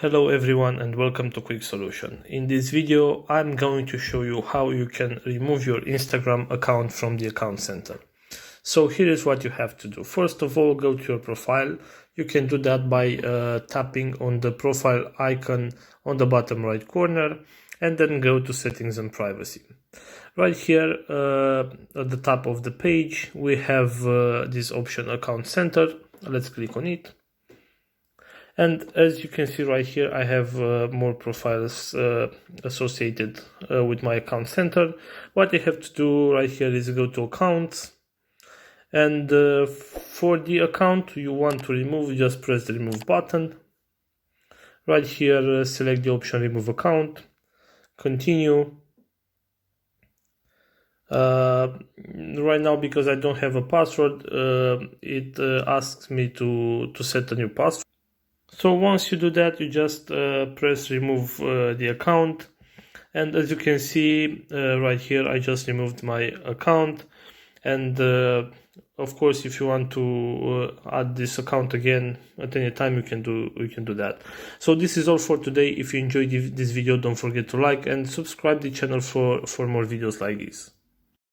Hello everyone and welcome to Quick Solution. In this video I'm going to show you how you can remove your Instagram account from the account center. So here is what you have to do. First of all, go to your profile. You can do that by tapping on the profile icon on the bottom right corner and then go to settings and privacy. Right here at the top of the page we have this option account center. Let's click on it. And as you can see right here, I have more profiles associated with my account center. What you have to do right here is go to accounts. And for the account you want to remove, just press the remove button. Right here, select the option remove account. Continue. Right now, because I don't have a password, it asks me to set a new password. So once you do that, you just press remove the account, and as you can see right here, I just removed my account. And of course, if you want to add this account again at any time, you can do that. So this is all for today. If you enjoyed this video, don't forget to like and subscribe the channel for more videos like this.